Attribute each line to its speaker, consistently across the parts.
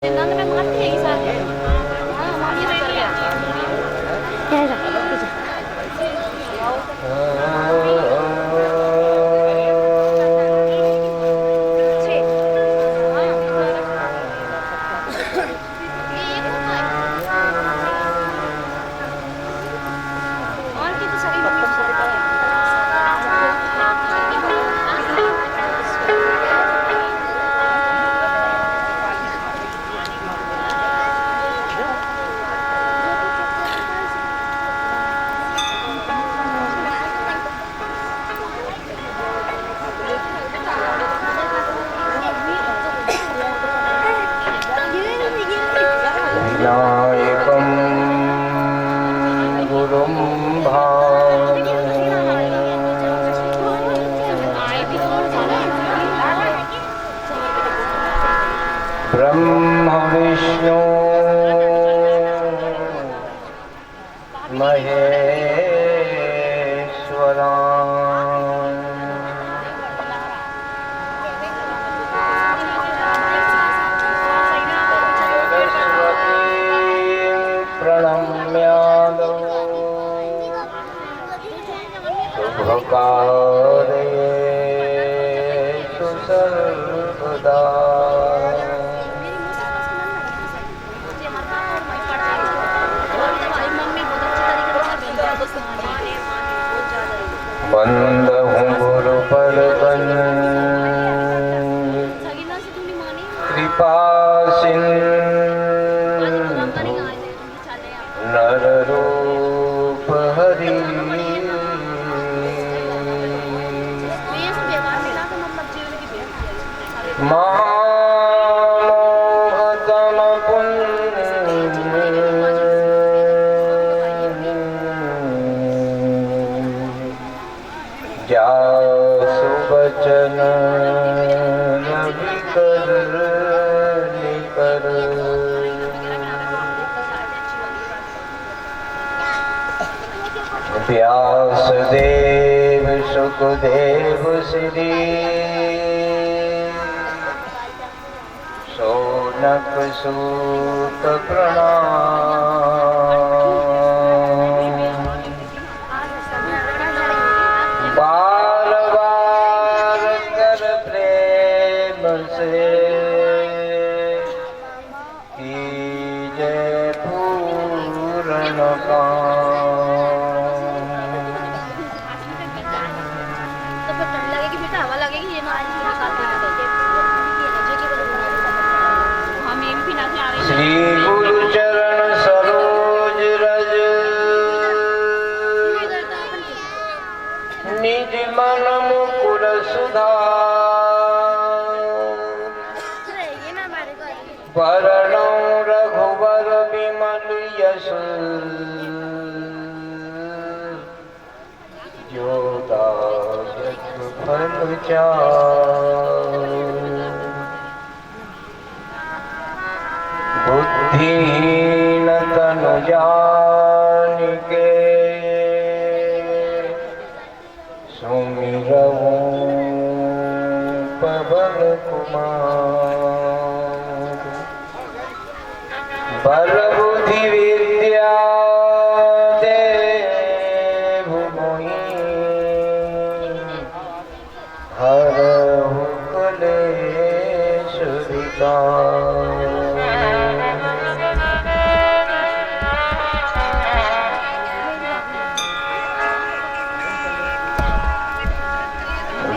Speaker 1: Tante may makasih ya isa. Mami ready ya. Ya, ya.
Speaker 2: विनायकं गुरुं ब्रह्म विष्णु महेश्वरा प्रणम्यालो शुभकार्येषु सर्वदा बंदहूँ गुरु पर कृपा सिंधु नर रूप हरि महामोहतम जासु बचन रवि कर निकर व्यासदेव सुखदेव श्री शौनक सूत प्रणाम बार बार कर प्रेम से कीजे पूर्ण काम श्री गुरु चरण सरोज रज निज मन मुकुर सुधार वरणो रघुवर विमल यश जोदायक फल चार बुद्धिहीन तनु जानिके सुमिरऊं पवन कुमार बल बुद्धि विद्या देहु मोहि हरहु क्लेश विकार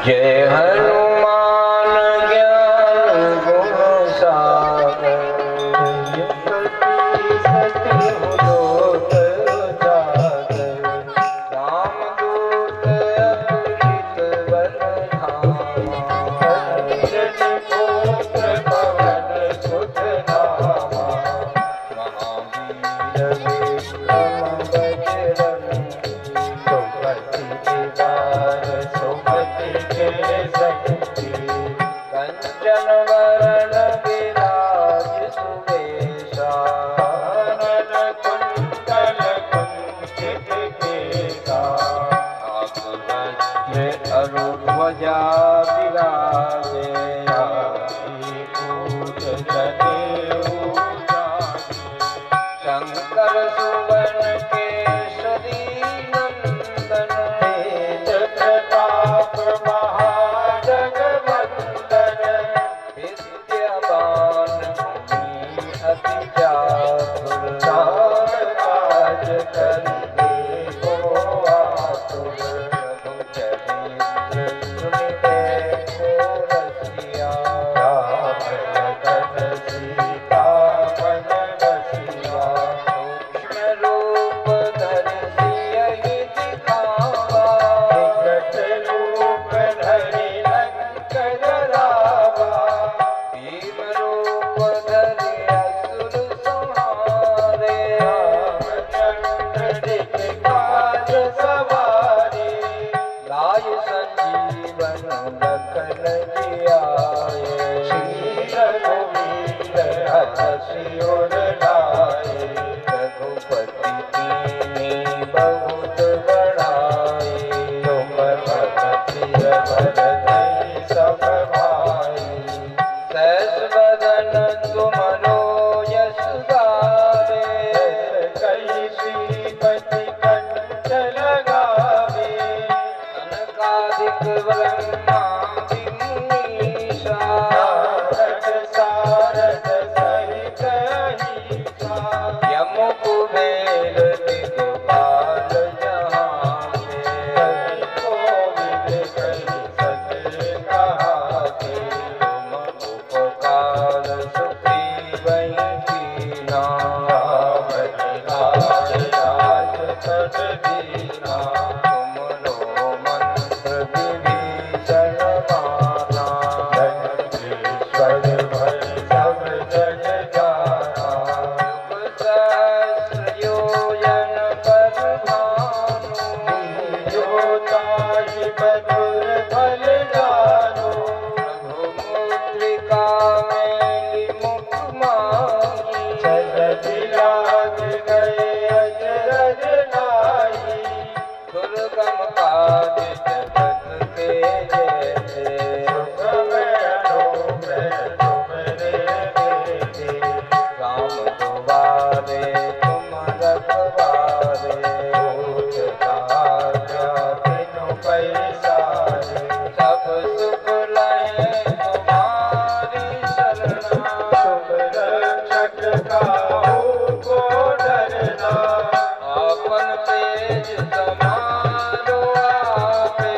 Speaker 2: जय हनुमान ज्ञान गुण सागर सति लोक उजागर रामदूत अतुलित बल धामा अंजन पुत्र पवन सुत नामा महावीर विक्रम बजरंगी सुमति निवार सुमति के संगी कंचन वरण विराज सुवेशा कानन कुंडल कुंचित केसा नाग वज्र अरु ध्वजा विराजे पूज जनेऊ आतुर राम काज करिबे को आतुर प्रभु चरित्र सुनिबे को रसिया राम लखन सीता मन बसिया सूक्ष्म रूप धरि सियहि दिखावा विकट रूप धरि लंक जरावा भीम रूप धरि असुर संहारे रामचंद्र दिख काज सवारे लाय संजीवन लखन जियाए श्री रघुवीर हरषि उर लाए रघुपति कीन्ही बहुत बड़ाई तुम भगति भरत सब भाई सहस बदन तुमरो यश गावे कई श्रीपति कंठ लगावे कनकादिक ब्रह्मादि मुनीषा नारद सारद सहित अहीसा यम कुबेर दिगपाल जहांते कवि कोविद कहि सके कहाते तुम उपकार सुग्रीवहि कीना राम लाल राजपद दीना तुमरो मंत्र विभीषण माना लंकेश्वर भय सब जग जाना युग सहस्र योजन पर भानु जोताहि मधुर फल जानो प्रभु मुद्रिका मेलि मुख माही चलति लाग गए अचरज नाहि दुर्गम काज जगत के जैसे सुगम अनुग्रह तुमरे देखे राम दुआरे तुम रखवारे होत राजा तिनु पैसारे सब सुख लहे तुम्हारी शरणा तुम रक्षक काहू को डरना आपन तेज समारो आपे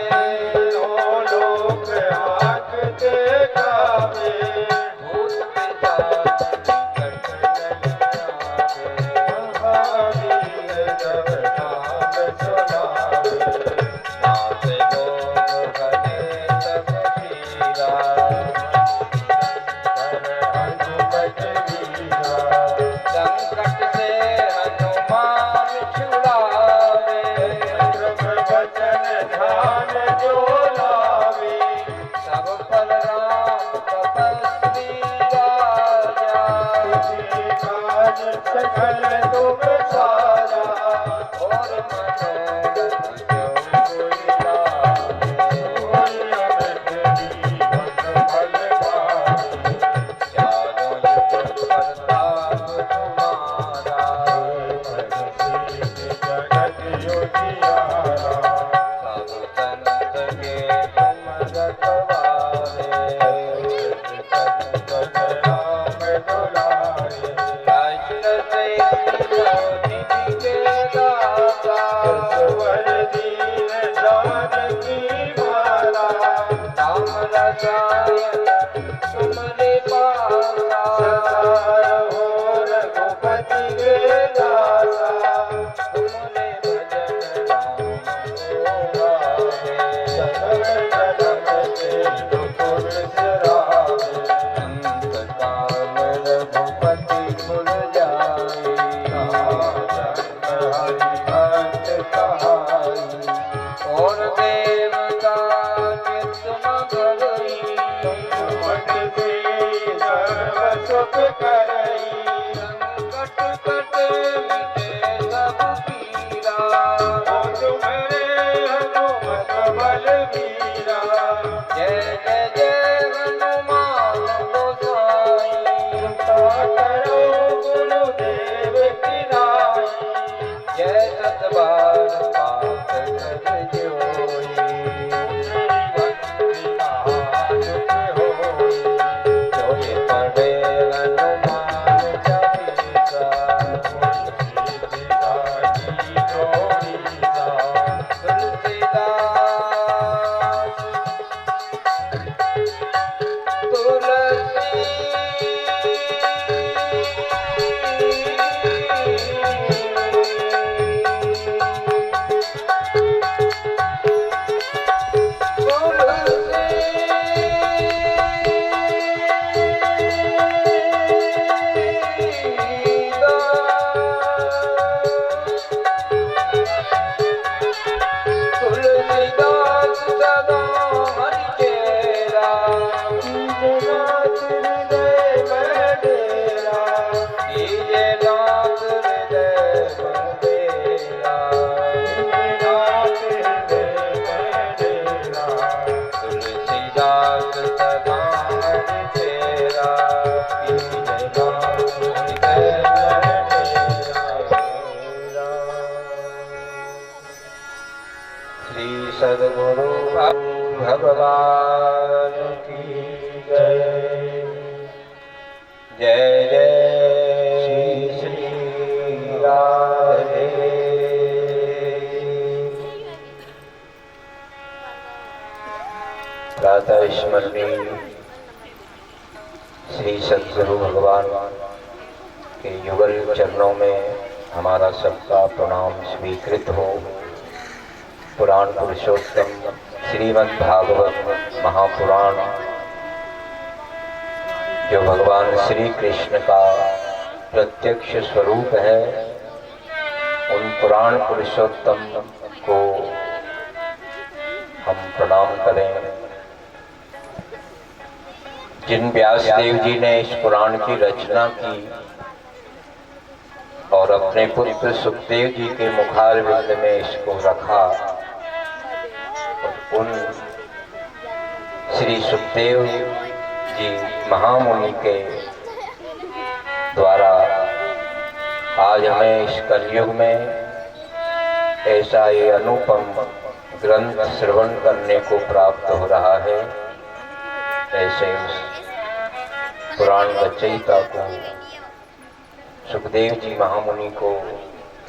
Speaker 2: लो लोक हांकते गावे भूत पिशाच निकट नहीं आवे महावीर जब नाम सुनावे नासे रोग हरे सब पीरा हनुमत वीरा संकट से हनुमान छुड़ावे प्रभु वचन ध्यान जो लावे सब फल राम तपस्वी राजा तुझे काज सकल तुम सारा और मनोरथ जो कोई लावे कोई अमित जीवन फल पावे चारों युग प्रताप तुम्हारा जगत योगियारा सब संत के तुम रखवारे संत राम दुलारे दशरथ निधि के दाता सुवर दीन जानकी माला राम रसायन तुमरे पासा सदा रहो रघुपति के दासा तुमरे भजन राम को गावे सकल जगत के दुख बिसरावे अंत काल रघुपति भुल जाए हरि भक्त कहाई और देवता के तुम गई मट से सर्व सुख करई संकट कटे मिटे सब पीरा तुम्हारे हनुमत बल वीरा जय जय जय हनुमान गोसाई कृपा करो गुरुदेव की नाई जय सतबार पाठ कर जोई जो ये पढ़े हनुमान चालीसा सद्गुरु भगवान की जय। जय जय श्री राधे। प्रातः स्मरणीय श्री सद्गुरु भगवान के युगल चरणों में हमारा सबका प्रणाम स्वीकृत हो। पुराण पुरुषोत्तम श्रीमद् भागवत महापुराण जो भगवान श्री कृष्ण का प्रत्यक्ष स्वरूप है, उन पुराण पुरुषोत्तम को हम प्रणाम करें। जिन व्यास देव जी ने इस पुराण की रचना की और अपने पुत्र सुखदेव जी के मुखारविंद में इसको रखा, उन श्री सुखदेव जी महामुनि के द्वारा आज हमें इस कलयुग में ऐसा ये अनुपम ग्रंथ श्रवण करने को प्राप्त हो रहा है। ऐसे उस पुराण रचयिता को, सुखदेव जी महामुनि को,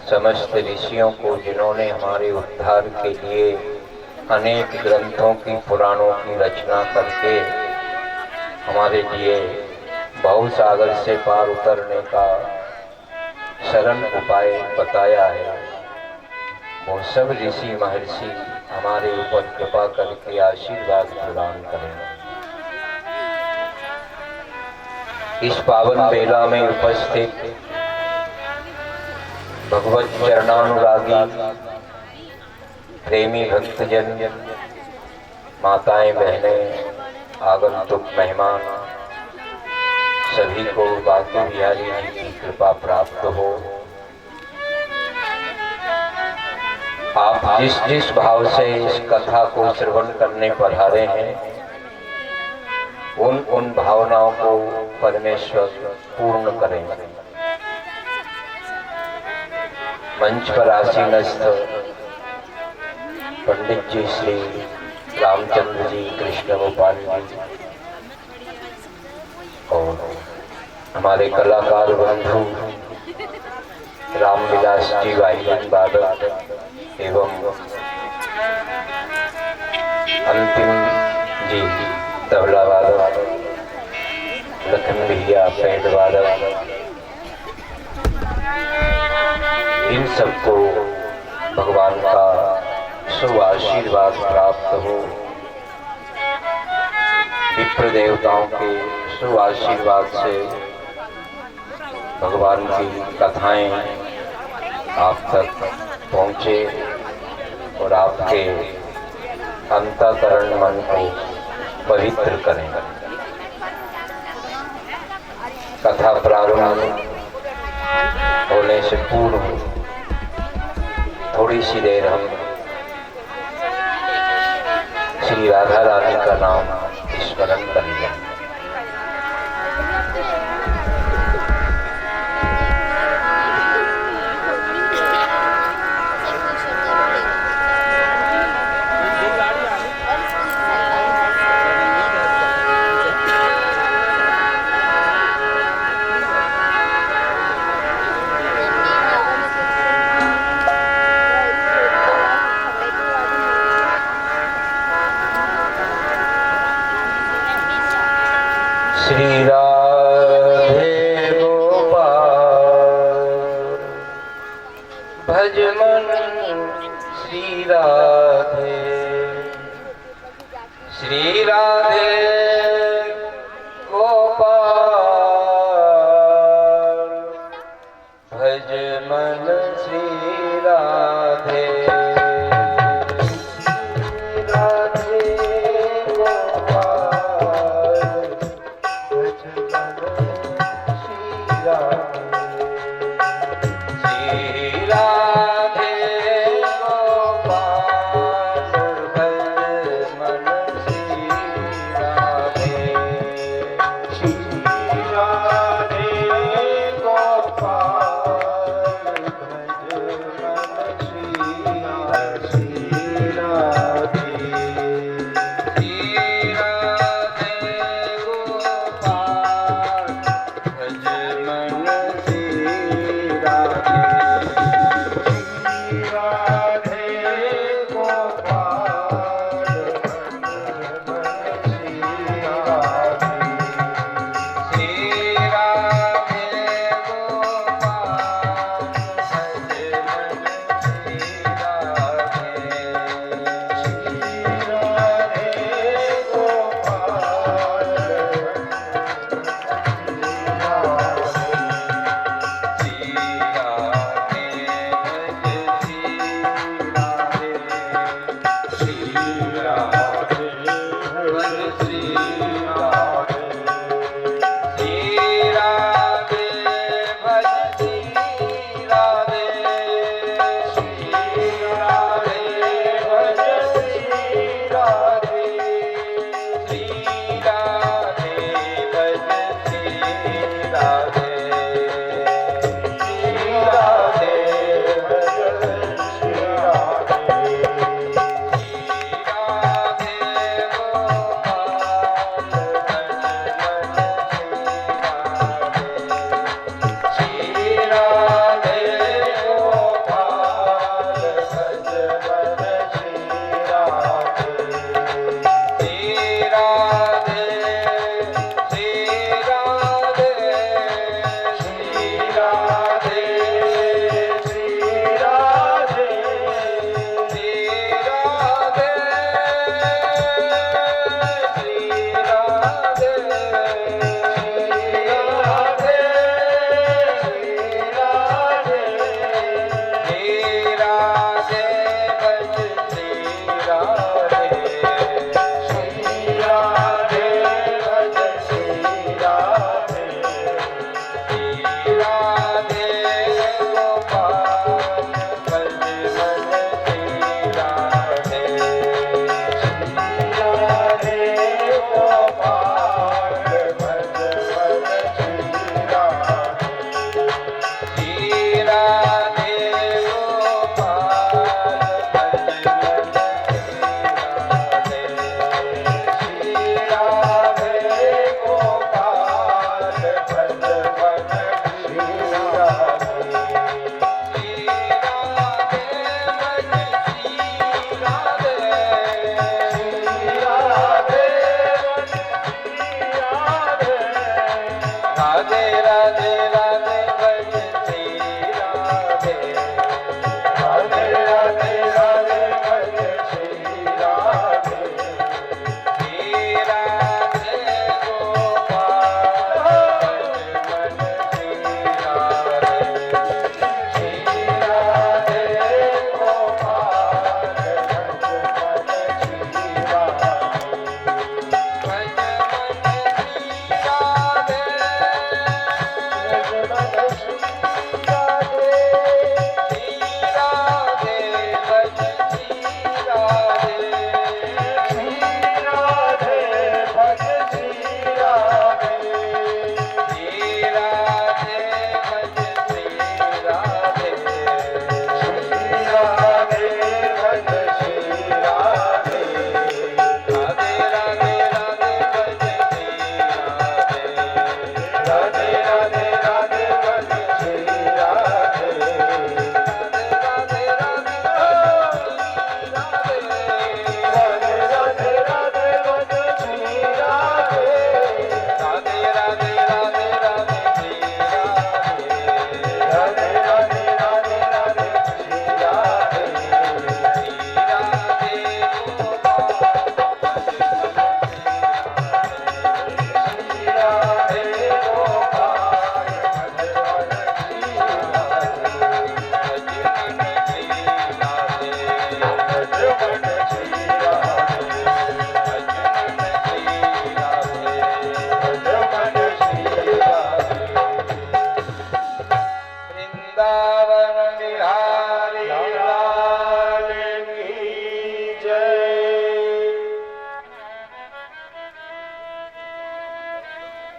Speaker 2: समस्त ऋषियों को, जिन्होंने हमारे उद्धार के लिए अनेक ग्रंथों की, पुराणों की रचना करके हमारे लिए भव सागर से पार उतरने का सरल उपाय बताया है, वो सब ऋषि महर्षि हमारे ऊपर कृपा करके आशीर्वाद प्रदान करें। इस पावन बेला में उपस्थित भगवत चरणानुरागी प्रेमी भक्तजन, माताएं, बहनें, आगंतुक मेहमान, सभी को बांके बिहारी जी की कृपा प्राप्त हो। आप जिस जिस भाव से इस कथा को श्रवण करने पधारे हैं, उन भावनाओं को परमेश्वर पूर्ण करें। मंच पर आसीनस्थ पंडित जी श्री रामचंद्र जी, कृष्ण गोपाल जी और हमारे कलाकार बंधु रामविलास जी वाइलिन वादक एवं अंतिम जी तबला वादक, लखन भैया पैड वादक, इन सबको भगवान का शुभ आशीर्वाद प्राप्त हो। विप्र देवताओं के शुभ आशीर्वाद से भगवान की कथाएं आप तक पहुँचे और आपके अंतःकरण मन को पवित्र करें। कथा प्रारंभ होने से पूर्व थोड़ी सी देर हम श्री राधा रानी का नाम स्मरण करेंगे। श्री राधे गोपाल भज मन, श्री राधे, श्री राधे गोपाल भज मन, श्री राधे।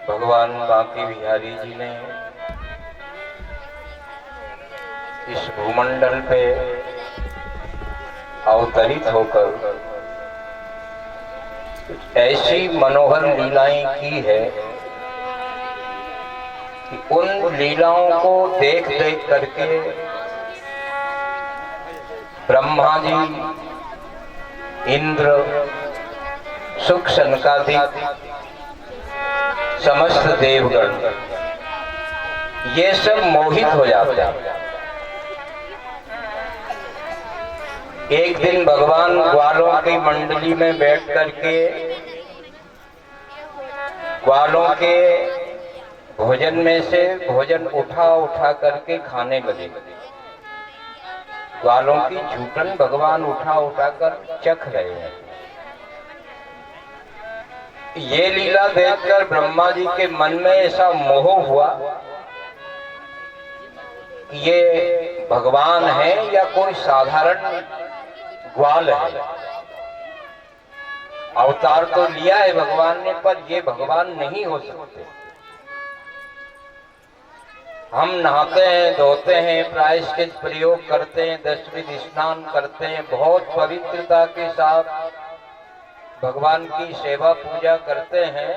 Speaker 2: भगवान बांके बिहारी जी ने इस भूमंडल पे अवतरित होकर ऐसी मनोहर लीलाएं की है कि उन लीलाओं को देख देख करके ब्रह्मा जी, इंद्र, सुख सनकादिक समस्त देवगण ये सब मोहित हो जाते हैं। एक दिन भगवान ग्वालों की मंडली में बैठ करके ग्वालों के भोजन में से भोजन उठा उठा करके खाने लगे। ग्वालों की झूठन भगवान उठा उठा कर चख रहे हैं। ये लीला देखकर ब्रह्मा जी के मन में ऐसा मोह हुआ कि ये भगवान है या कोई साधारण ग्वाल है। अवतार तो लिया है भगवान ने, पर ये भगवान नहीं हो सकते। हम नहाते हैं, धोते हैं, प्रायश्चित प्रयोग करते हैं, दशविध स्नान करते हैं, बहुत पवित्रता के साथ भगवान की सेवा पूजा करते हैं,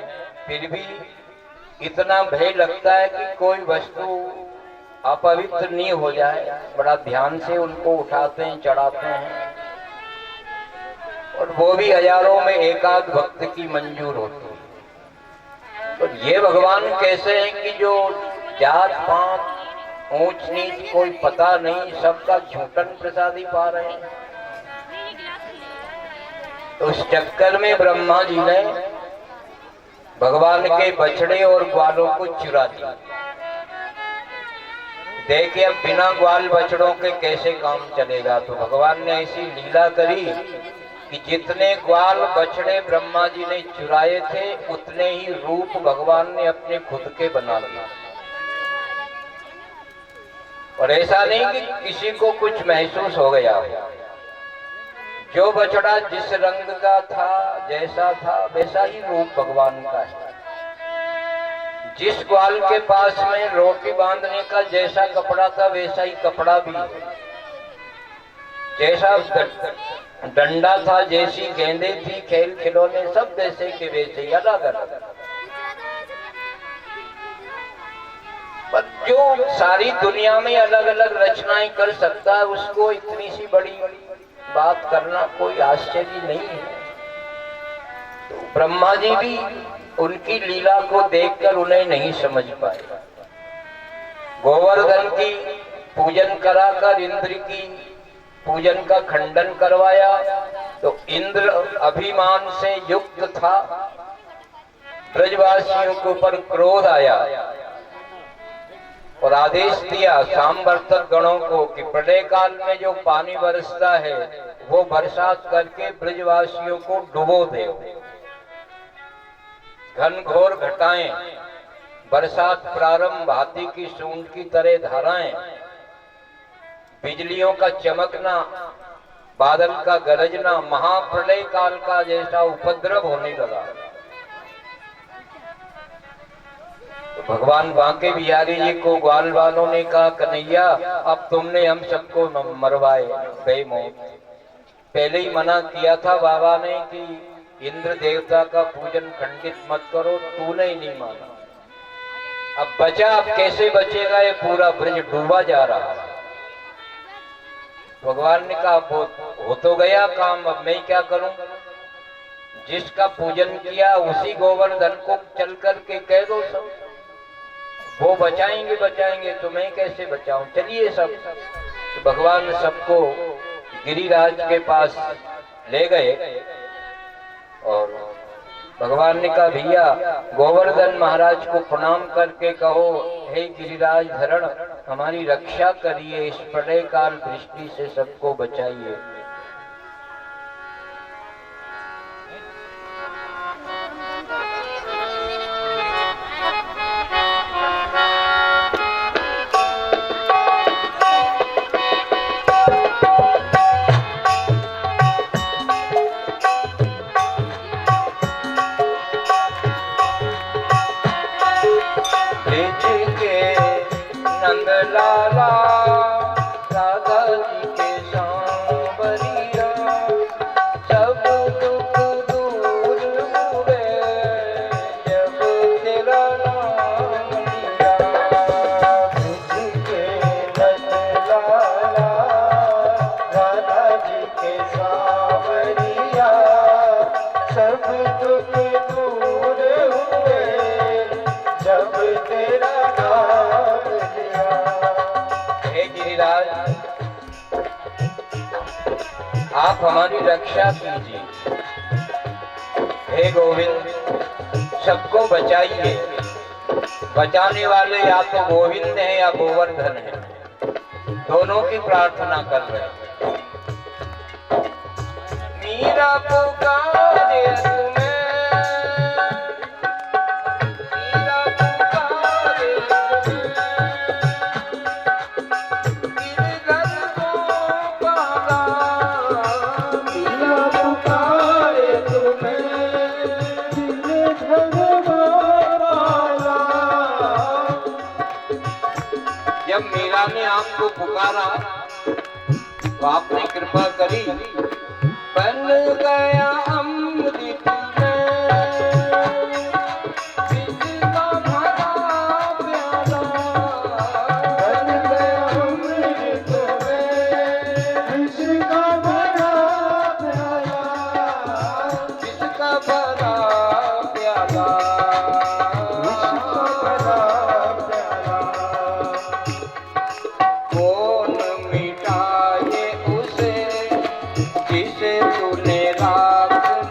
Speaker 2: फिर भी इतना भय लगता है कि कोई वस्तु अपवित्र नहीं हो जाए। बड़ा ध्यान से उनको उठाते हैं, चढ़ाते हैं, और वो भी हजारों में एकाध भक्त की मंजूर होती है। तो ये भगवान कैसे हैं कि जो जात पात ऊंच नीच कोई पता नहीं, सबका झूठन प्रसादी पा रहे हैं। तो उस चक्कर में ब्रह्मा जी ने भगवान के बछड़े और ग्वालों को चुरा दिया। देखे अब बिना ग्वाल बछड़ों के कैसे काम चलेगा, तो भगवान ने ऐसी लीला करी कि जितने ग्वाल बछड़े ब्रह्मा जी ने चुराए थे उतने ही रूप भगवान ने अपने खुद के बना लिए। और ऐसा नहीं कि किसी को कुछ महसूस हो गया हो। जो बछड़ा जिस रंग का था, जैसा था, वैसा ही रूप भगवान का है। जिस ग्वाल के पास में रोटी बांधने का जैसा कपड़ा था वैसा ही कपड़ा भी है, जैसा डंडा था, जैसी गेंदें थी, खेल खिलौने सब वैसे के वैसे ही, अलग अलग। पर जो सारी दुनिया में अलग अलग रचनाएं कर सकता है उसको इतनी सी बड़ी बात करना कोई आश्चर्य नहीं है। तो ब्रह्मा जी भी उनकी लीला को देखकर उन्हें नहीं समझ पाए। गोवर्धन की पूजन कराकर इंद्र की पूजन का खंडन करवाया तो इंद्र अभिमान से युक्त था, ब्रजवासियों के ऊपर क्रोध आया और आदेश दिया सामवर्तक गणों को कि प्रलय काल में जो पानी बरसता है वो बरसात करके ब्रजवासियों को डुबो दे। घनघोर घटाएं, बरसात प्रारंभ, हाथी की सूंड की तरह धाराएं, बिजलियों का चमकना, बादल का गरजना, महाप्रलय काल का जैसा उपद्रव होने लगा। तो भगवान बांके बिहारी जी को ग्वाल वालों ने कहा, कन्हैया अब तुमने हम सबको मरवाए बेमौत। पहले ही मना किया था बाबा ने कि इंद्र देवता का पूजन खंडित मत करो, तूने ही नहीं माना। अब बचा, अब कैसे बचेगा, ये पूरा ब्रज डूबा जा रहा है। भगवान ने कहा हो तो गया काम, अब मैं क्या करूं। जिसका पूजन किया उसी गोवर्धन को चल करके कह दो सब, वो बचाएंगे बचाएंगे तो मैं कैसे बचाऊं, चलिए सब। तो भगवान सबको गिरिराज के पास ले गए और भगवान ने कहा भैया गोवर्धन महाराज को प्रणाम करके कहो, हे गिरिराज धरण हमारी रक्षा करिए, इस प्रलय काल दृष्टि से सबको बचाइए। लाला राधा जी के सांवरिया, सब दुख दूर हुए जब तेरा नाम लिया। ब्रज के नंद लाला राधा जी के सांवरिया, सब दुख दूर हुए जब तेरा नाम लिया। हे गिरिराज आप हमारी रक्षा कीजिए, हे गोविंद सबको बचाइए। बचाने वाले या तो गोविंद है या गोवर्धन है, दोनों की प्रार्थना कर रहे हैं। मीरा पुकारे तुम्हें, जब मीरा ने आपको पुकारा तो आपने कृपा करी, बन गया अमृत जिसका भरा प्याला, बन गया अमृत जिसका भरा प्याला, जिसका भरा प्याला, जिसका भरा प्याला। कौन मिटाए उसे जिसे तूने राख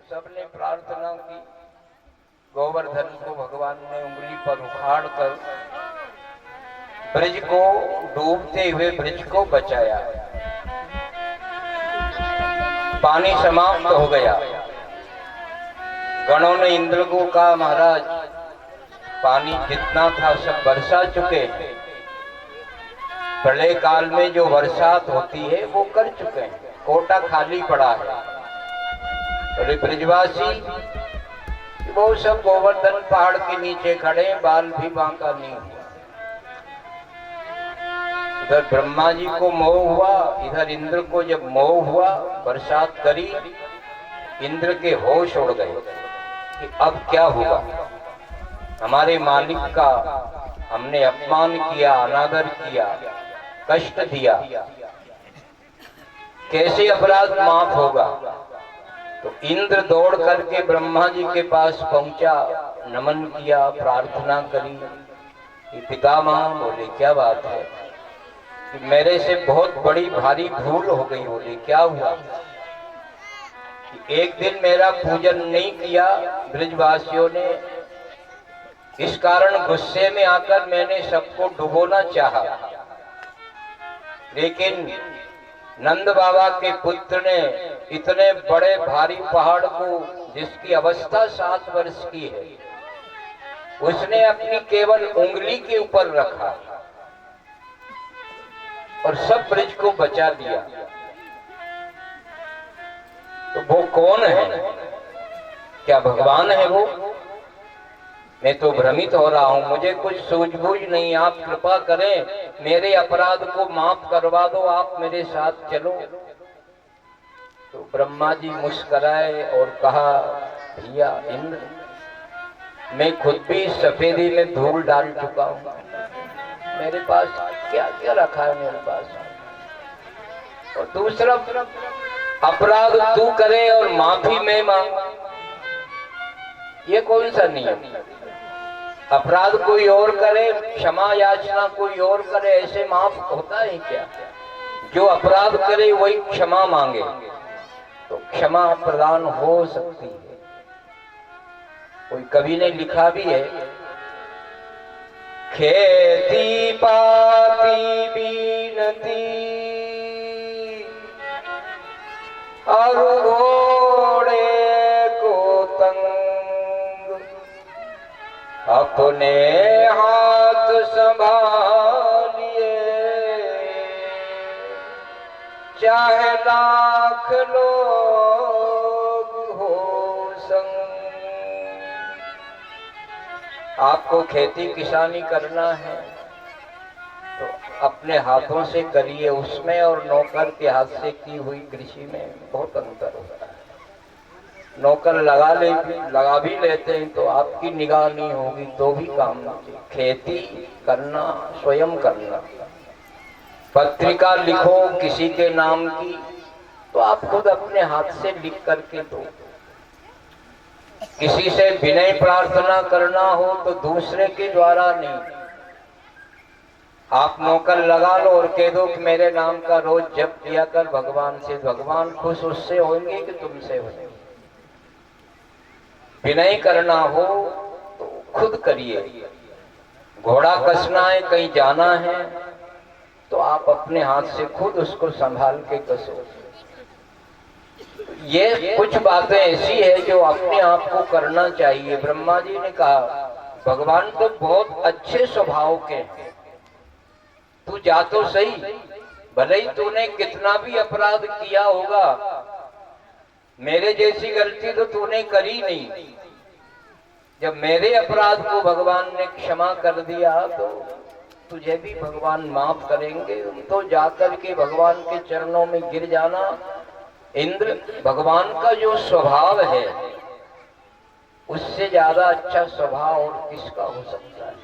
Speaker 2: सबने प्रार्थना की, गोवर्धन को भगवान ने उंगली पर उखाड़ कर ब्रज को, डूबते हुए ब्रज को बचाया। पानी समाप्त हो गया। गणों ने इंद्र को कहा, महाराज पानी जितना था सब बरसा चुके हैं, प्रलय काल में जो बरसात होती है वो कर चुके हैं, कोटा खाली पड़ा है। बोले ब्रजवासी, वो सब गोवर्धन पहाड़ के नीचे खड़े, बाल भी बांका नहीं हुआ। उधर ब्रह्मा जी को मोह हुआ, इधर इंद्र को जब मोह हुआ, बरसात करी, इंद्र के होश उड़ गए कि अब क्या होगा। हमारे मालिक का हमने अपमान किया, अनादर किया, कष्ट दिया, कैसे अपराध माफ होगा। तो इंद्र दौड़ करके ब्रह्मा जी के पास पहुंचा, नमन किया, प्रार्थना करी कि पितामह, बोले क्या बात है कि मेरे से बहुत बड़ी भारी भूल हो गई। बोले क्या हुआ कि एक दिन मेरा पूजन नहीं किया ब्रजवासियों ने, इस कारण गुस्से में आकर मैंने सबको डुबोना चाहा, लेकिन नंद बाबा के पुत्र ने इतने बड़े भारी पहाड़ को, जिसकी अवस्था 7 वर्ष की है, उसने अपनी केवल उंगली के ऊपर रखा और सब ब्रज को बचा दिया। तो वो कौन है? क्या भगवान है वो? मैं तो भ्रमित हो रहा हूं, मुझे कुछ सूझबूझ नहीं। आप कृपा करें, मेरे अपराध को माफ करवा दो, आप मेरे साथ चलो। तो ब्रह्मा जी मुस्कुराए और कहा, भैया इंद्र, मैं खुद भी सफेदी में धूल डाल चुका हूं, मेरे पास क्या क्या रखा है मेरे पास। और दूसरा, अपराध तू करे और माफी मैं मांगू, ये कौन सा नियम? अपराध कोई और करे, क्षमा याचना कोई और करे, ऐसे माफ होता है क्या? जो अपराध करे वही क्षमा मांगे तो क्षमा प्रदान हो सकती है। कोई कवि ने लिखा भी है, खेती पाती बीनती और घोड़े को तंग, अपने हाथ संभालिए चाहे लाख लोग हो संग। आपको खेती किसानी करना है तो अपने हाथों से करिए, उसमें और नौकर के हाथ से की हुई कृषि में बहुत अंतर होता है। नौकर लगा भी लेते हैं तो आपकी निगाह नहीं होगी तो भी काम नहीं। खेती करना, स्वयं करना। पत्रिका लिखो किसी के नाम की तो आप खुद अपने हाथ से लिख करके दो। किसी से विनय प्रार्थना करना हो तो दूसरे के द्वारा नहीं। आप नौकर लगा लो और कह दो कि मेरे नाम का रोज जप किया कर भगवान से, भगवान खुश उससे होंगे कि तुमसे होंगे। विनय करना हो तो खुद करिए। घोड़ा कसना है, कहीं जाना है तो आप अपने हाथ से खुद उसको संभाल के कसो। ये कुछ बातें ऐसी है जो अपने आप को करना चाहिए। ब्रह्मा जी ने कहा, भगवान तो बहुत अच्छे स्वभाव के हैं, तू जा तो सही, भले ही तूने कितना भी अपराध किया होगा, मेरे जैसी गलती तो तूने करी नहीं। जब मेरे अपराध को भगवान ने क्षमा कर दिया तो तुझे भी भगवान माफ करेंगे। तो जाकर के भगवान के चरणों में गिर जाना। इंद्र, भगवान का जो स्वभाव है उससे ज्यादा अच्छा स्वभाव और किसका हो सकता है।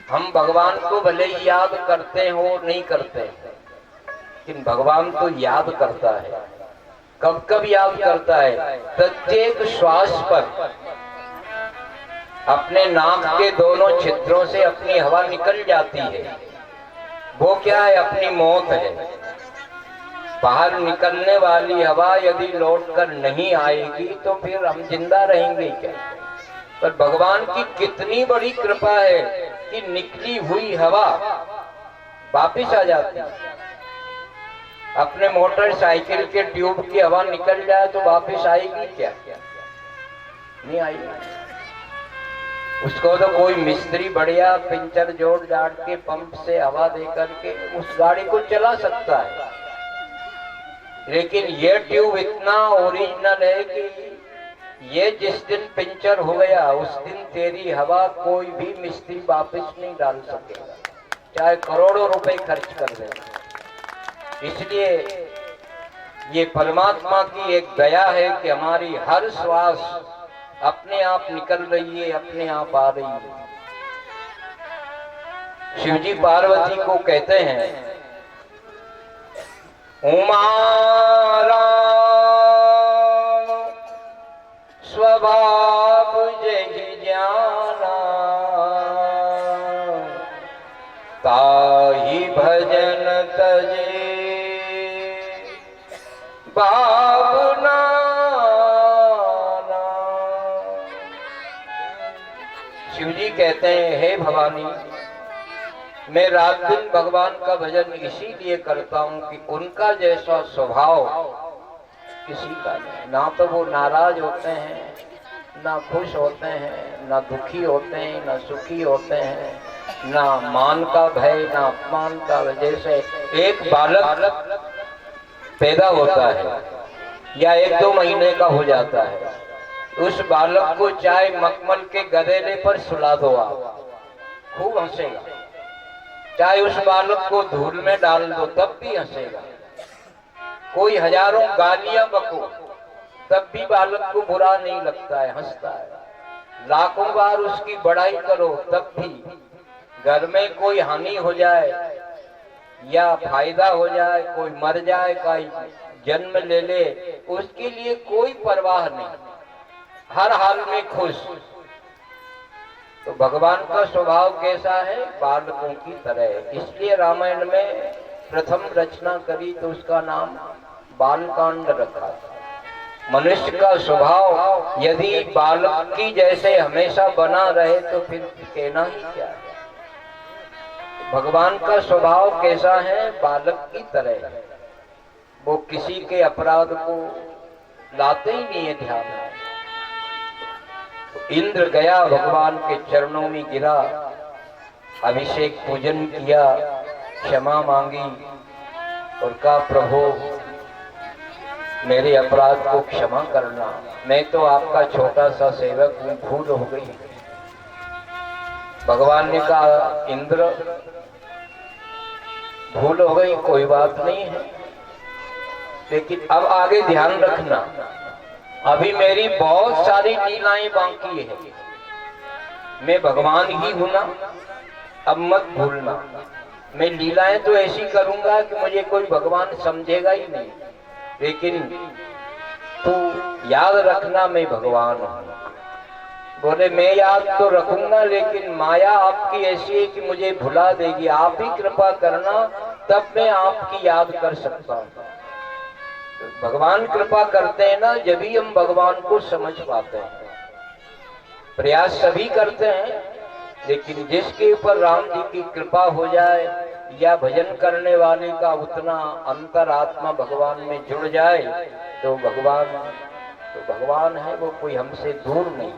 Speaker 2: हम भगवान को भले ही याद करते हो नहीं करते, लेकिन भगवान तो याद करता है। कब कब याद करता है? प्रत्येक श्वास पर अपने नाक के दोनों छिद्रों से अपनी हवा निकल जाती है। वो क्या है? अपनी मौत है। बाहर निकलने वाली हवा यदि लौट कर नहीं आएगी तो फिर हम जिंदा रहेंगे क्या। पर भगवान की कितनी बड़ी कृपा है कि निकली हुई हवा वापिस आ जाती है। अपने मोटरसाइकिल के ट्यूब की हवा निकल जाए तो वापिस आएगी क्या? नहीं आएगी। उसको तो कोई मिस्त्री बढ़िया पिंचर जोड़ जाड़ के पंप से हवा दे करके उस गाड़ी को चला सकता है, लेकिन ये ट्यूब इतना ओरिजिनल है कि ये जिस दिन पंचर हो गया उस दिन तेरी हवा कोई भी मिस्त्री वापस नहीं डाल सकेगा, चाहे करोड़ों रुपए खर्च कर दे। इसलिए ये परमात्मा की एक दया है कि हमारी हर श्वास अपने आप निकल रही है, अपने आप आ रही है। शिवजी पार्वती को कहते हैं उमा राम स्वभाव जहि जाना, ताहि भजन तजे भावना। शिवजी कहते हैं हे भवानी, मैं रात दिन भगवान का भजन इसीलिए करता हूँ कि उनका जैसा स्वभाव किसी का नहीं। ना तो वो नाराज होते हैं, ना खुश होते हैं, ना दुखी होते हैं, ना सुखी होते हैं, ना मान का भय, ना अपमान का भय। जैसे एक बालक पैदा होता है या 1-2 महीने का हो जाता है, उस बालक को चाहे मखमल के गदेले पर सुला दो आप, खूब हंसेगा। चाहे उस बालक को धूल में डाल दो तब भी हंसेगा। कोई हजारों गालियां बको तब भी बालक को बुरा नहीं लगता है, हंसता है। लाखों बार उसकी बड़ाई करो तब भी, घर में कोई हानि हो जाए या फायदा हो जाए, कोई मर जाए, कोई जन्म ले ले, उसके लिए कोई परवाह नहीं, हर हाल में खुश। तो भगवान का स्वभाव कैसा है? बालकों की तरह। इसलिए रामायण में प्रथम रचना करी तो उसका नाम बालकांड रखा। मनुष्य का स्वभाव यदि बालक की जैसे हमेशा बना रहे तो फिर कहना ही क्या है। भगवान का स्वभाव कैसा है? बालक की तरह। वो किसी के अपराध को लाते ही नहीं है ध्यान में। इंद्र गया, भगवान के चरणों में गिरा, अभिषेक पूजन किया, क्षमा मांगी और कहा प्रभु मेरे अपराध को क्षमा करना, मैं तो आपका छोटा सा सेवक हूँ, भूल हो गई। भगवान ने कहा इंद्र भूल हो गई, कोई बात नहीं है, लेकिन अब आगे ध्यान रखना, अभी मेरी बहुत सारी लीलाएं बाकी है, मैं भगवान ही हूं ना, अब मत भूलना। मैं लीलाएं तो ऐसी करूंगा कि मुझे कोई भगवान समझेगा ही नहीं, लेकिन तू याद रखना मैं भगवान हूं। बोले मैं याद तो रखूंगा, लेकिन माया आपकी ऐसी है कि मुझे भुला देगी, आप ही कृपा करना तब मैं आपकी याद कर सकता हूं। भगवान कृपा करते हैं ना, जब ही हम भगवान को समझ पाते हैं। प्रयास सभी करते हैं, लेकिन जिसके ऊपर राम जी की कृपा हो जाए या भजन करने वाले का उतना अंतरात्मा भगवान में जुड़ जाए तो भगवान है, वो कोई हमसे दूर नहीं।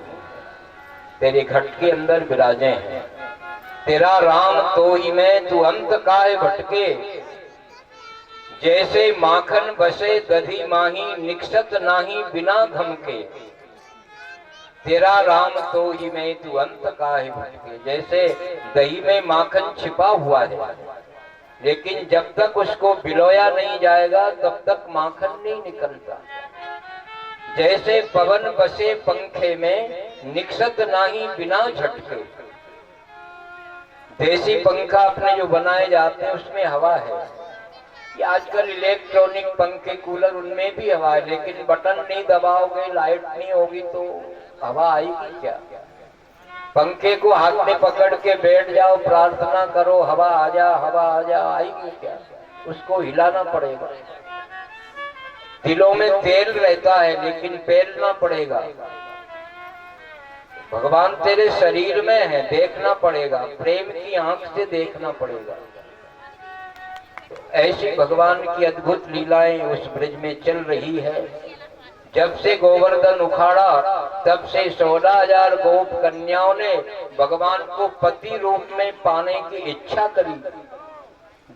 Speaker 2: तेरे घट के अंदर विराजे हैं, तेरा राम तो ही मैं, तू अंत काहे भटके, जैसे माखन बसे दधी माही, निकसत नाही बिना घम के। तेरा राम तो ही मैं, तू अंत काहे भटके। जैसे दही में माखन छिपा हुआ है, लेकिन जब तक उसको बिलोया नहीं जाएगा तब तक माखन नहीं निकलता। जैसे पवन बसे पंखे में, निकसत नाही बिना झटके। देसी पंखा अपने जो बनाए जाते हैं उसमें हवा है, कि आजकल इलेक्ट्रॉनिक पंखे कूलर उनमें भी हवा है, लेकिन बटन नहीं दबाओगे, लाइट नहीं होगी तो हवा आएगी क्या? पंखे को हाथ में पकड़ के बैठ जाओ, प्रार्थना करो हवा आ जा, हवा आ जा, आएगी क्या? उसको हिलाना पड़ेगा। तिलों में तेल रहता है लेकिन पेलना पड़ेगा। भगवान तेरे शरीर में है, देखना पड़ेगा, प्रेम की आंख से देखना पड़ेगा। ऐसी भगवान की अद्भुत लीलाएं उस ब्रज में चल रही है। जब से गोवर्धन उखाड़ा तब से 16,000 गोप कन्याओं ने भगवान को पति रूप में पाने की इच्छा करी,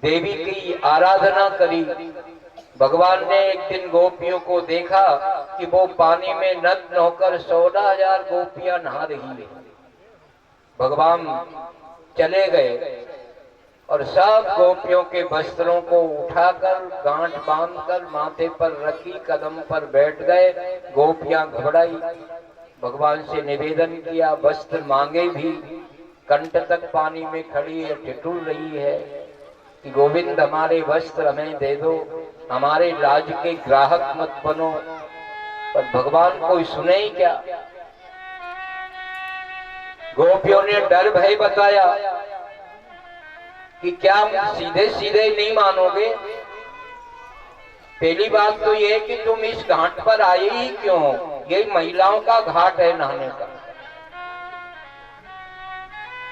Speaker 2: देवी की आराधना करी। भगवान ने एक दिन गोपियों को देखा कि वो पानी में नग्न होकर 16,000 गोपियां नहा रही है। भगवान चले गए और सब गोपियों के वस्त्रों को उठाकर गांठ बांधकर माथे पर रखी, कदम पर बैठ गए। गोपियां घबराई, भगवान से निवेदन किया, वस्त्र मांगे भी, कंठ तक पानी में खड़ी है, ठिठुर रही है कि गोविंद हमारे वस्त्र हमें दे दो, हमारे राज के ग्राहक मत बनो। पर भगवान कोई सुने ही क्या। गोपियों ने डर भय बताया कि क्या सीधे सीधे नहीं मानोगे। पहली बात तो ये कि तुम इस घाट पर आए ही क्यों, ये महिलाओं का घाट है नहाने का।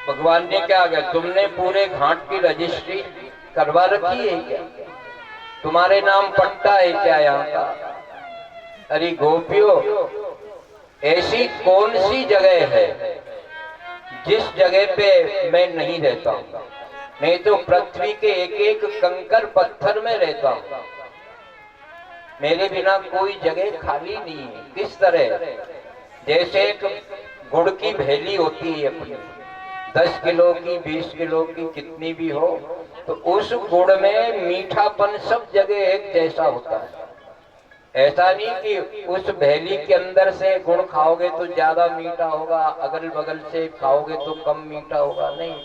Speaker 2: भगवान ने क्या कहा, तुमने पूरे घाट की रजिस्ट्री करवा रखी है क्या, तुम्हारे नाम पट्टा है क्या यहाँ का। अरे गोपियों, ऐसी कौन सी जगह है जिस जगह पे मैं नहीं रहता हूँ। मैं तो पृथ्वी के एक एक कंकर पत्थर में रहता हूँ, मेरे बिना कोई जगह खाली नहीं है। किस तरह, जैसे एक गुड़ की भेली होती है अपनी, 10 किलो की 20 किलो की कितनी भी हो, तो उस गुड़ में मीठापन सब जगह एक जैसा होता है। ऐसा नहीं कि उस भेली के अंदर से गुड़ खाओगे तो ज्यादा मीठा होगा, अगल बगल से खाओगे तो कम मीठा होगा। नहीं,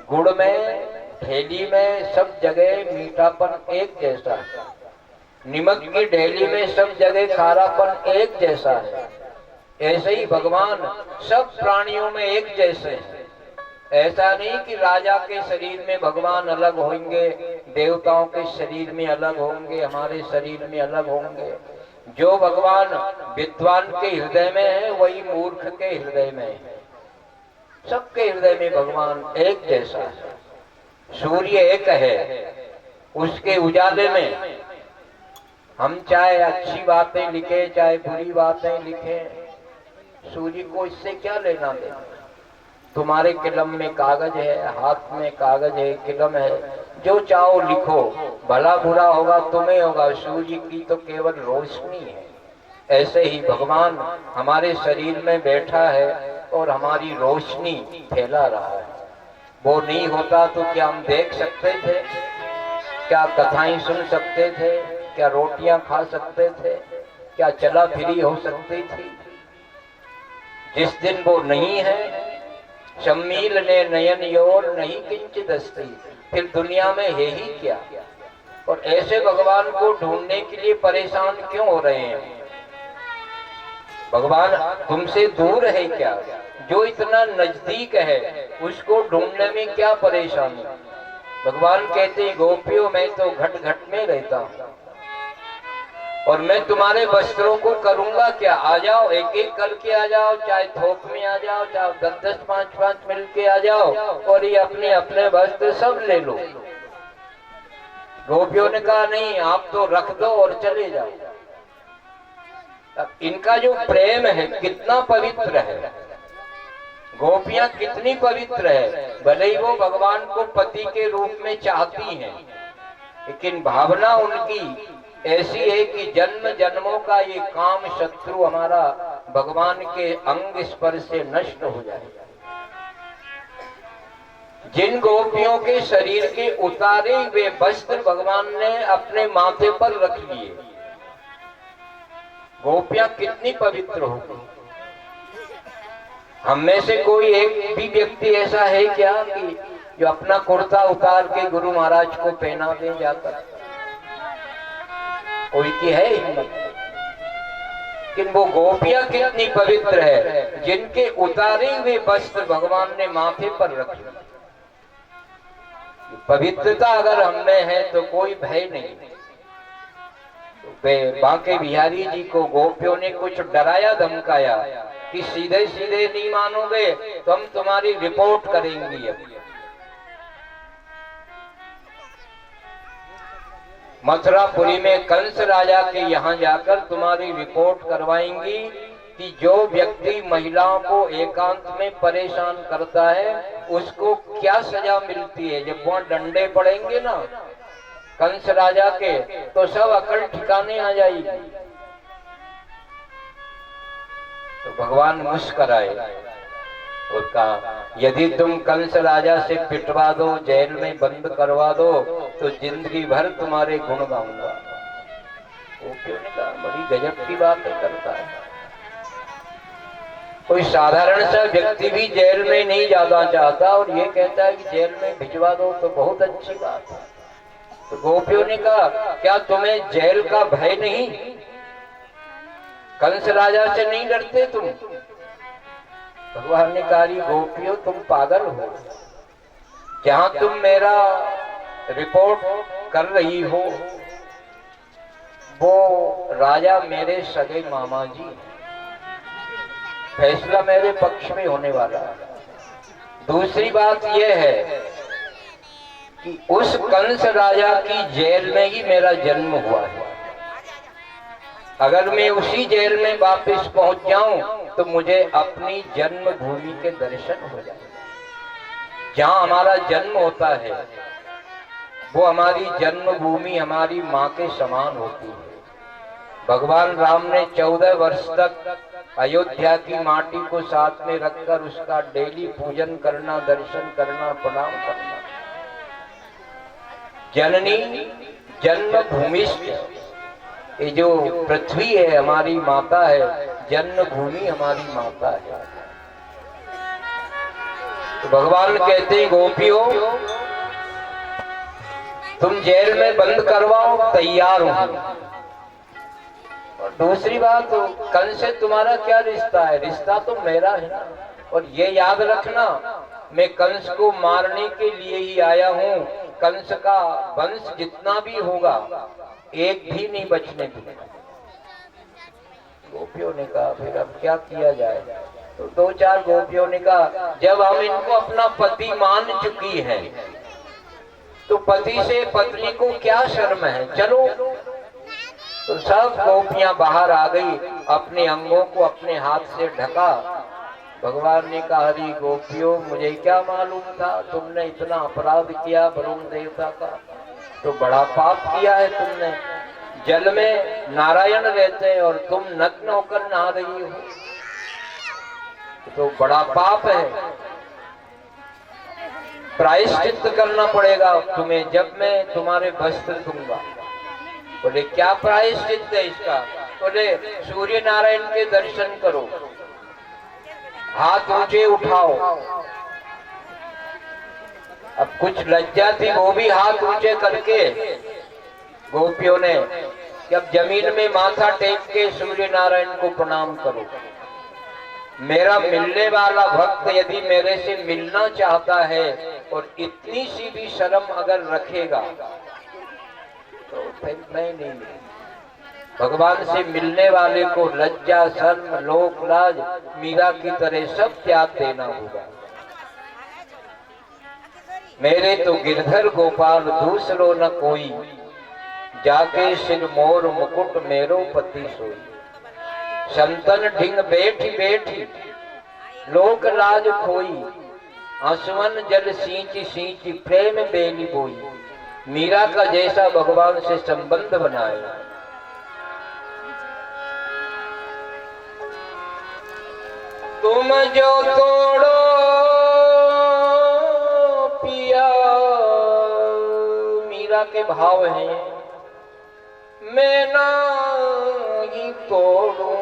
Speaker 2: गुड़ में, भेली में सब जगह मीठापन एक जैसा है। नमक की ढेली में सब जगह खारापन एक जैसा है। ऐसे ही भगवान सब प्राणियों में एक जैसे हैं। ऐसा नहीं कि राजा के शरीर में भगवान अलग होंगे, देवताओं के शरीर में अलग होंगे, हमारे शरीर में अलग होंगे। जो भगवान विद्वान के हृदय में है वही मूर्ख के हृदय में है। सबके हृदय में भगवान एक जैसा है। सूर्य एक है, उसके उजाले में हम चाहे अच्छी बातें लिखे चाहे बुरी बातें लिखे, सूर्य को इससे क्या लेना देना। तुम्हारे कलम में कागज है, हाथ में कागज है, कलम है, जो चाहो लिखो, भला बुरा होगा तुम्हें होगा, सूर्य की तो केवल रोशनी है। ऐसे ही भगवान हमारे शरीर में बैठा है और हमारी रोशनी फैला रहा है। वो नहीं होता तो क्या हम देख सकते थे, क्या कथाएं सुन सकते थे, क्या रोटियां खा सकते थे, क्या चला फिरी हो सकती थी। जिस दिन वो नहीं है, सम्मील ने नयन योर नहीं किंचित दस्ती, फिर दुनिया में है ही क्या। और ऐसे भगवान को ढूंढने के लिए परेशान क्यों हो रहे हैं। भगवान तुमसे दूर है क्या, जो इतना नजदीक है उसको ढूंढने में क्या परेशानी। भगवान कहते, गोपियों मैं तो घट घट में रहता हूँ और मैं तुम्हारे वस्त्रों को करूंगा क्या। आ जाओ, एक एक करके आ जाओ, चाहे थोक में आ जाओ, चाहे 10-10, 5-5 मिल के आ जाओ और ये अपने अपने वस्त्र सब ले लो। गोपियों ने कहा नहीं, आप तो रख दो और चले जाओ। अब इनका जो प्रेम है कितना पवित्र है, गोपियां कितनी पवित्र है। भले ही वो भगवान को पति के रूप में चाहती हैं, लेकिन भावना उनकी ऐसी है कि जन्म जन्मों का ये काम शत्रु हमारा भगवान के अंग स्पर्श से नष्ट हो जाएगा। जिन गोपियों के शरीर के उतारे हुए वस्त्र भगवान ने अपने माथे पर रख लिए, गोपियां कितनी पवित्र होगी। हम में से कोई एक भी व्यक्ति ऐसा है क्या कि जो अपना कुर्ता उतार के गुरु महाराज को पहना दे जाकर, कोई की है हिम्मत। लेकिन वो गोपियां कितनी पवित्र है जिनके उतारे हुए वस्त्र भगवान ने माथे पर रखे। पवित्रता अगर हम में है तो कोई भय नहीं। वे बांके बिहारी जी को गोपियों ने कुछ डराया धमकाया कि सीधे सीधे नहीं मानोगे तो हम तुम्हारी रिपोर्ट करेंगी। अब मथुरापुरी में कंस राजा के यहाँ जाकर तुम्हारी रिपोर्ट करवाएंगी कि जो व्यक्ति महिलाओं को एकांत में परेशान करता है उसको क्या सजा मिलती है। जब वहां डंडे पड़ेंगे ना कंस राजा के तो सब अकल ठिकाने आ जाएगी। तो भगवान मुस्कुराए और कहा यदि तुम कंस राजा से पिटवा दो, जेल में बंद करवा दो तो जिंदगी भर तुम्हारे गुण गाऊंगा। वो क्यों ने कहा बड़ी गजब की बातें करता है। कोई साधारण सा व्यक्ति भी जेल में नहीं जाना चाहता और ये कहता है कि जेल में भिजवा दो तो बहुत अच्छी बात है। तो गोपियों ने कहा क्या तुम्हें जेल का भय नहीं? कंस राजा से नहीं डरते तुम? भगवान ने कहा गोपियों तुम पागल हो। जहां तुम मेरा रिपोर्ट कर रही हो वो राजा मेरे सगे मामा जी, फैसला मेरे पक्ष में होने वाला है। दूसरी बात यह है कि उस कंस राजा की जेल में ही मेरा जन्म हुआ है। अगर मैं उसी जेल में वापस पहुंच जाऊं तो मुझे अपनी जन्मभूमि के दर्शन हो जाए। जहां हमारा जन्म होता है वो हमारी जन्मभूमि हमारी माँ के समान होती है। भगवान राम ने 14 वर्ष तक अयोध्या की माटी को साथ में रखकर उसका डेली पूजन करना, दर्शन करना, प्रणाम करना। जननी जन्मभूमिष्ठ, ये जो पृथ्वी है हमारी माता है, जन्मभूमि हमारी माता है। तो भगवान कहते हैं गोपियों तुम जेल में बंद करवाओ, तैयार हूं। और दूसरी बात कंस से तुम्हारा क्या रिश्ता है? रिश्ता तो मेरा है ना। और ये याद रखना मैं कंस को मारने के लिए ही आया हूं। कंस का वंश जितना भी होगा एक भी नहीं बचने दूंगा। गोपियों ने कहा फिर अब क्या किया जाए? तो 2-4 गोपियों ने कहा जब हम इनको अपना पति मान चुकी है तो पति से पत्नी को क्या शर्म है, चलो। तो सब गोपियां बाहर आ गई, अपने अंगों को अपने हाथ से ढका। भगवान ने कहा हरी गोपियों मुझे क्या मालूम था तुमने इतना अपराध किया वरुण देवता का, तो बड़ा पाप किया है तुमने। जल में नारायण रहते हैं और तुम नग्न होकर नहा रही हो, तो बड़ा पाप है, प्रायश्चित करना पड़ेगा तुम्हें जब मैं तुम्हारे वस्त्र दूंगा। बोले क्या प्रायश्चित है इसका? बोले सूर्य नारायण के दर्शन करो, हाथ ऊंचे उठाओ। अब कुछ लज्जा थी, वो भी हाथ ऊंचे करके गोपियों ने कि अब जमीन में माथा टेक के सूर्य नारायण को प्रणाम करो। मेरा मिलने वाला भक्त यदि मेरे से मिलना चाहता है और इतनी सी भी शर्म अगर रखेगा तो फिर मैं नहीं मिलूंगा। भगवान से मिलने वाले को लज्जा, शर्म, लोक लाज, मीरा की तरह सब त्याग देना होगा। मेरे तो गिरधर गोपाल दूसरो न कोई, जाके सिर मोर मुकुट मेरो पति सोई। संतन ढिंग बैठी बैठी लोक लाज खोई, आंसुअन जल सींच सींच प्रेम बेली बोई। मीरा का जैसा भगवान से संबंध बनाए। तुम जो तोड़ो पिया, मीरा के भाव हैं, मैं ना ही तोड़ूं।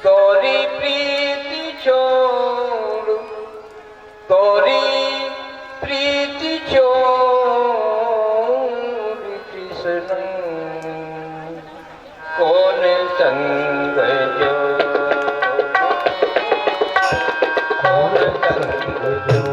Speaker 2: तोरी प्रीति छोड़, तोरी प्रीति छोड़ कृष्ण कौन संग जो, कौन संग जो।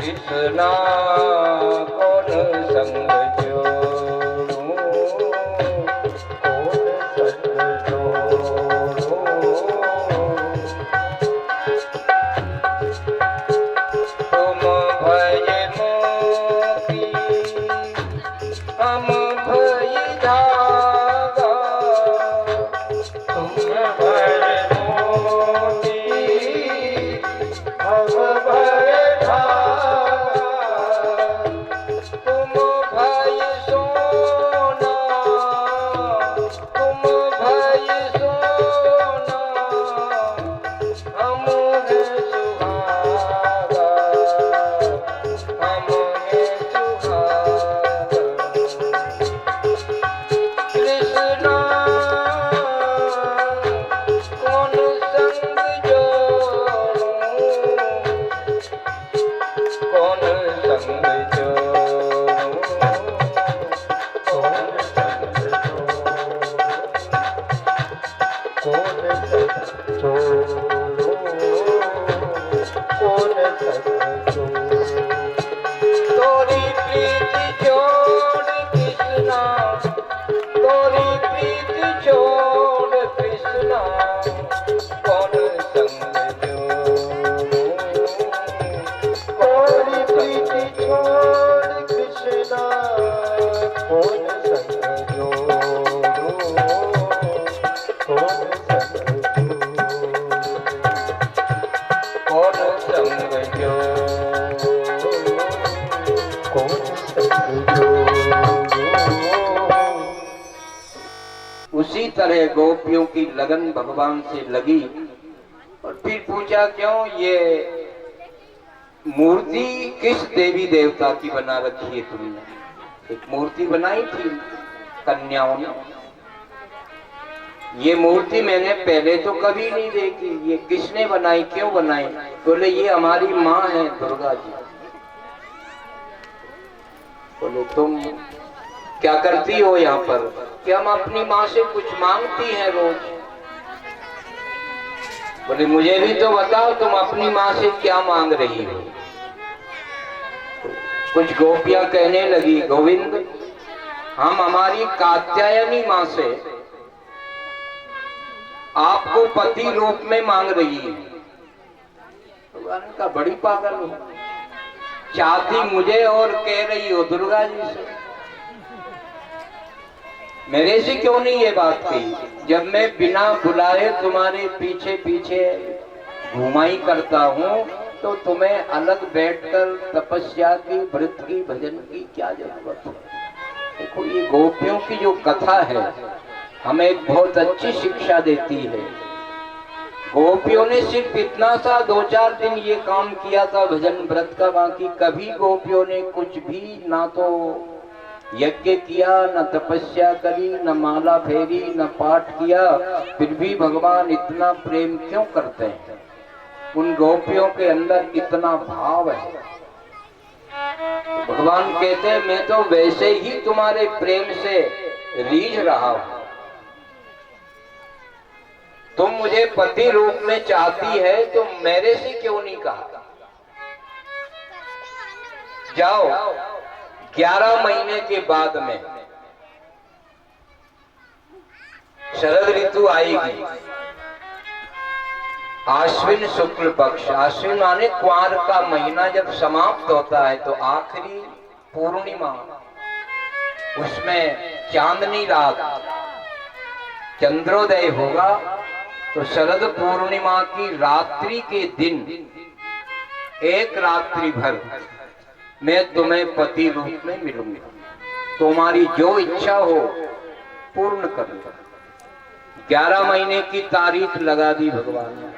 Speaker 2: कृष्णा कौन संग जोड़ूं, कौन संग जोड़ूं। तुम भय मोती हम भय धागा, तुम भय मोती हम भय उसी तरह गोपियों की लगन भगवान से लगी और फिर पूछा क्यों ये मूर्ति किस देवी देवता की बना रखी है तुमने? एक मूर्ति बनाई थी कन्याओं ने, ये मूर्ति मैंने पहले तो कभी नहीं देखी, ये किसने बनाई, क्यों बनाई? बोले ये हमारी माँ है दुर्गा जी। बोले तुम क्या करती हो यहाँ पर? कि हम अपनी माँ से कुछ मांगती हैं रोज। बोले मुझे भी तो बताओ तुम अपनी माँ से क्या मांग रही हो? कुछ गोपियां कहने लगी गोविंद हम हमारी कात्यायनी माँ से आपको पति रूप में मांग रही है। भगवान का बड़ी पागल हो, चाहती मुझे और कह रही हो दुर्गा जी से, मेरे से क्यों नहीं ये बात कही? जब मैं बिना बुलाए तुम्हारे पीछे पीछे घुमाई करता हूँ तो तुम्हें अलग बैठकर तपस्या की, व्रत की, भजन की क्या जरूरत है? देखो ये गोपियों की जो कथा है हमें एक बहुत अच्छी शिक्षा देती है। गोपियों ने सिर्फ इतना सा 2-4 दिन ये काम किया था भजन व्रत का, बाकी कभी गोपियों ने कुछ भी ना तो यज्ञ किया, न तपस्या करी, न माला फेरी, न पाठ किया। फिर भी भगवान इतना प्रेम क्यों करते हैं? उन गोपियों के अंदर इतना भाव है। तो भगवान कहते हैं मैं तो वैसे ही तुम्हारे प्रेम से रीझ रहा हूं। तुम मुझे पति रूप में चाहती है तो मेरे से क्यों नहीं कहा? जाओ 11 महीने के बाद में शरद ऋतु आएगी, आश्विन शुक्ल पक्ष, आश्विन माने क्वार का महीना जब समाप्त होता है तो आखिरी पूर्णिमा, उसमें चांदनी रात चंद्रोदय होगा। तो शरद पूर्णिमा की रात्रि के दिन एक रात्रि भर मैं तुम्हें पति रूप में मिलूंगा, तुम्हारी जो इच्छा हो पूर्ण कर लो। 11 महीने की तारीख लगा दी भगवान ने।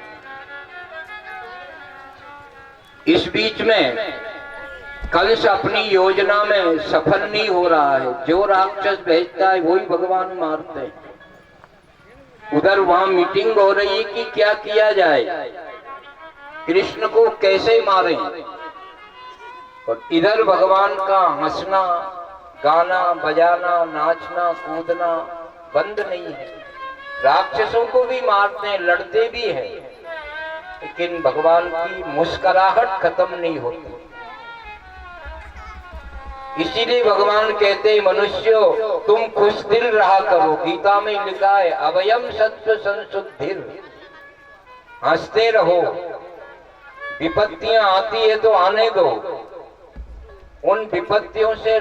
Speaker 2: इस बीच में कंस अपनी योजना में सफल नहीं हो रहा है। जो राक्षस भेजता है वही भगवान मारते हैं। उधर वहां मीटिंग हो रही है कि क्या किया जाए, कृष्ण को कैसे मारें, और इधर भगवान का हंसना, गाना बजाना, नाचना कूदना बंद नहीं है। राक्षसों को भी मारते हैं, लड़ते भी हैं, लेकिन भगवान की मुस्कुराहट खत्म नहीं होती। इसीलिए भगवान कहते हैं, मनुष्यों तुम खुश दिल रहा करो। गीता में लिखा है, अवयम सत्व संशुद्धिर, हंसते रहो। विपत्तियां आती है तो आने दो, उन विपत्तियों से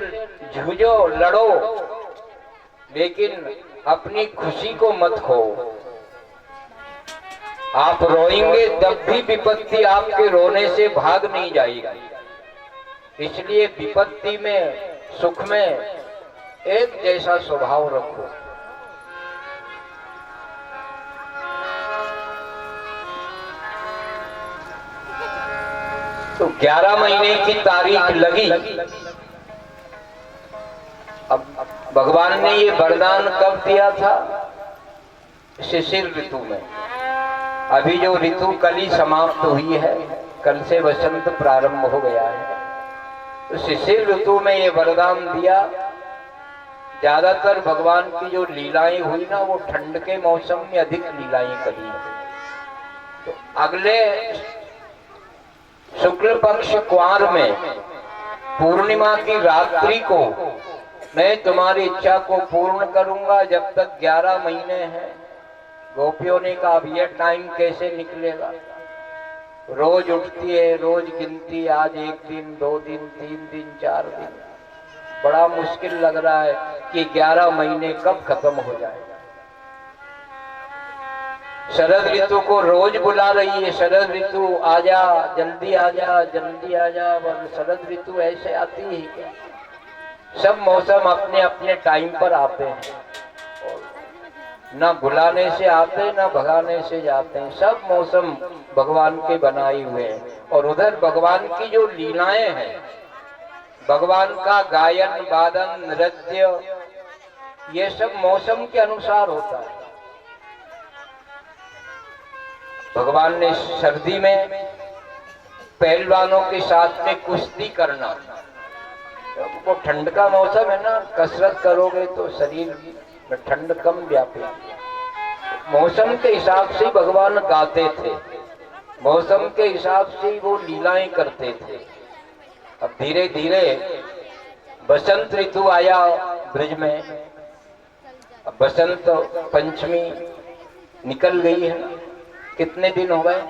Speaker 2: जूझो, लड़ो, लेकिन अपनी खुशी को मत खो। आप रोएंगे तब भी विपत्ति आपके रोने से भाग नहीं जाएगी। इसलिए विपत्ति में, सुख में एक जैसा स्वभाव रखो। तो 11 महीने की तारीख लगी। अब भगवान ने ये वरदान कब दिया था? शिशिर ऋतु में। अभी जो ऋतु कल ही समाप्त हुई है, कल से वसंत प्रारंभ हो गया है। तो शिशिर ऋतु में ये वरदान दिया। ज्यादातर भगवान की जो लीलाएं हुई ना, वो ठंड के मौसम में अधिक लीलाएं करी। तो अगले शुक्ल पक्ष क्वार में पूर्णिमा की रात्रि को मैं तुम्हारी इच्छा को पूर्ण करूंगा। जब तक 11 महीने हैं। गोपियों ने कहा, अब ये टाइम कैसे निकलेगा? रोज उठती है, रोज गिनती, आज 1 दिन, 2 दिन, 3 दिन, 4 दिन। बड़ा मुश्किल लग रहा है कि 11 महीने कब खत्म हो जाएगा। शरद ऋतु को रोज बुला रही है, शरद ऋतु आजा, जल्दी आजा, जल्दी आजा। और शरद ऋतु ऐसे आती है क्या? सब मौसम अपने अपने टाइम पर आते हैं, ना बुलाने से आते ना भगाने से जाते हैं। सब मौसम भगवान के बनाए हुए हैं। और उधर भगवान की जो लीलाएं हैं, भगवान का गायन, वादन, नृत्य, ये सब मौसम के अनुसार होता है। भगवान ने सर्दी में पहलवानों के साथ में कुश्ती करना। वो ठंड का मौसम है ना, कसरत करोगे तो शरीर में ठंड कम व्यापेगी। मौसम के हिसाब से भगवान गाते थे, मौसम के हिसाब से वो लीलाएं करते थे। अब धीरे धीरे बसंत ऋतु आया ब्रज में। अब बसंत पंचमी निकल गई है। कितने दिन हो गए?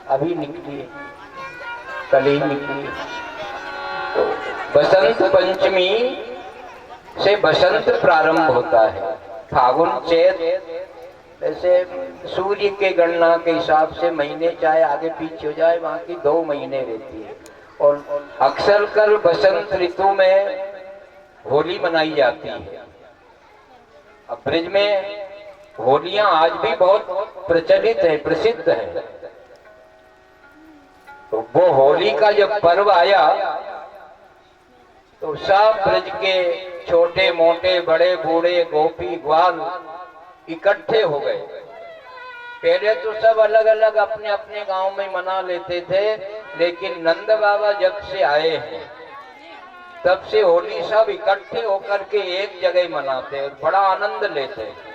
Speaker 2: अभी निकली है, कल ही निकली। तो बसंत पंचमी से बसंत प्रारंभ होता है। फागुन चैत, वैसे सूर्य के गणना के हिसाब से महीने चाहे आगे पीछे हो जाए, वहां की 2 महीने रहती है। और अक्सर कर बसंत ऋतु में होली मनाई जाती है। अब ब्रज में होलियां आज भी बहुत प्रचलित है, प्रसिद्ध है। तो वो होली का जब पर्व आया तो सब ब्रज के छोटे मोटे, बड़े बूढ़े, गोपी ग्वाल इकट्ठे हो गए। पहले तो सब अलग अलग अपने अपने गांव में मना लेते थे, लेकिन नंद बाबा जब से आए हैं तब से होली सब इकट्ठे होकर के एक जगह मनाते हैं, बड़ा आनंद लेते हैं।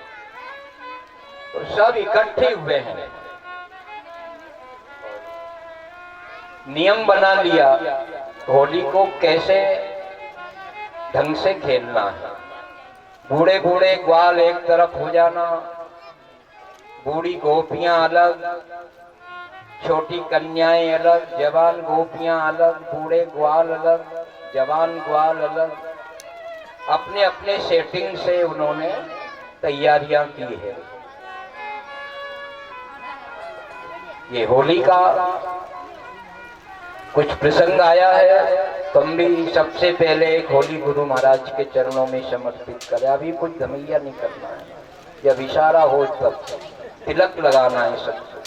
Speaker 2: तो सब इकट्ठे हुए हैं। नियम बना लिया होली को कैसे ढंग से खेलना है। बूढ़े बूढ़े ग्वाल एक तरफ हो जाना, बूढ़ी गोपियां अलग, छोटी कन्याएं अलग, जवान गोपियां अलग, बूढ़े ग्वाल अलग, जवान ग्वाल अलग। अपने अपने सेटिंग से उन्होंने तैयारियां की है। ये होली का कुछ प्रसंग आया है, तुम भी सबसे पहले एक होली गुरु महाराज के चरणों में समर्पित करें। अभी कुछ धमैया नहीं करना है, जब इशारा हो तब तिलक लगाना है सबको।